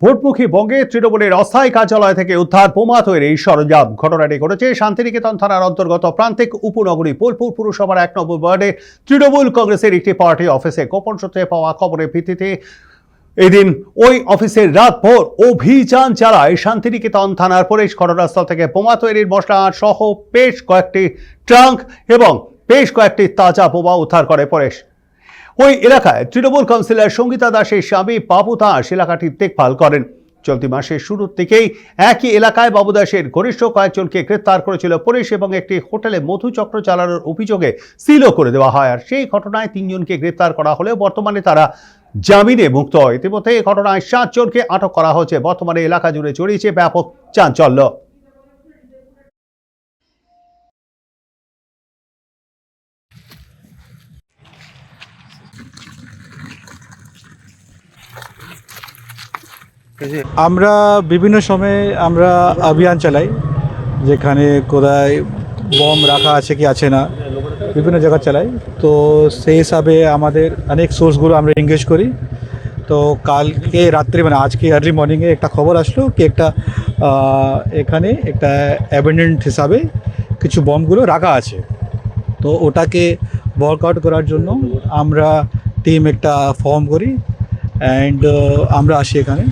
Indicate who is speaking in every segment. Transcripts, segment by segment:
Speaker 1: ভোটমুখী বঙ্গে তৃণমূলের অস্থায়ী কার্যালয় থেকে উদ্ধার বোমা তৈরির সরঞ্জাম। ঘটনাটি ঘটেছে শান্তিনিকেতন থানার অন্তর্গত প্রান্তিক উপনগরী বোলপুর পুরসভার ১ নম্বর ওয়ার্ডে তৃণমূল কংগ্রেসের একটি পার্টি অফিসে। গোপন সূত্রে পাওয়া খবরের ভিত্তিতে এদিন ওই অফিসের রাতভর অভিযান চালায় শান্তিনিকেতন থানার পুলিশ। ঘটনাস্থল থেকে বোমা তৈরির মশলা সহ বেশ কয়েকটি ট্রাঙ্ক এবং বেশ কয়েকটি তাজা বোমা উদ্ধার করে পুলিশ। ওই এলাকায় তৃণমূল কাউন্সিলর সঙ্গীতা দাসের স্বামী বাবু দাস এলাকাটি দেখভাল করেন। চলতি মাসের শুরুর থেকেই একই এলাকায় বাবু দাসের ঘনিষ্ঠ কয়েকজনকে গ্রেপ্তার করেছিল পুলিশ এবং একটি হোটেলে মধুচক্র চালানোর অভিযোগে সিলও করে দেওয়া হয়। আর সেই ঘটনায় ৩ জনকে গ্রেপ্তার করা হলেও বর্তমানে তারা জামিনে মুক্ত হয়। ইতিমধ্যে এই ঘটনায় ৭ জনকে আটক করা হয়েছে। বর্তমানে এলাকা জুড়ে ছড়িয়েছে ব্যাপক চাঞ্চল্য।
Speaker 2: আমরা বিভিন্ন সময়ে আমরা অভিযান চালাই, যেখানে কোথায় বম রাখা আছে কি আছে না, বিভিন্ন জায়গা চালাই। তো সেই হিসাবে আমাদের অনেক সোর্সগুলো আমরা এঙ্গেজ করি। তো কালকে রাত্রে মানে আজকে আর্লি মর্নিংয়ে একটা খবর আসলো কি একটা এখানে একটা অ্যাবেন্ডেন্ট হিসাবে কিছু বমগুলো রাখা আছে। তো ওটাকে ওয়ার্কআউট করার জন্য আমরা টিম একটা ফর্ম করি অ্যান্ড আমরা আসি এখানে।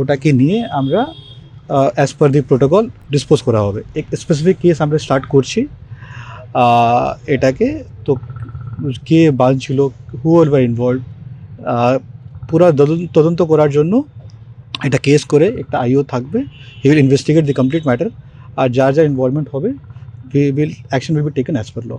Speaker 2: ওটাকে নিয়ে আমরা অ্যাজ পার দি প্রোটোকল ডিসপোজ করা হবে। এক স্পেসিফিক কেস আমরা স্টার্ট করছি এটাকে। তো কে বাঁধছিল, হু আর ওয়ার ইনভলভ, পুরো তদন্ত করার জন্য একটা কেস করে একটা আইও থাকবে। He will investigate the complete matter, আর যার যার ইনভলভমেন্ট হবে action will be taken as per law.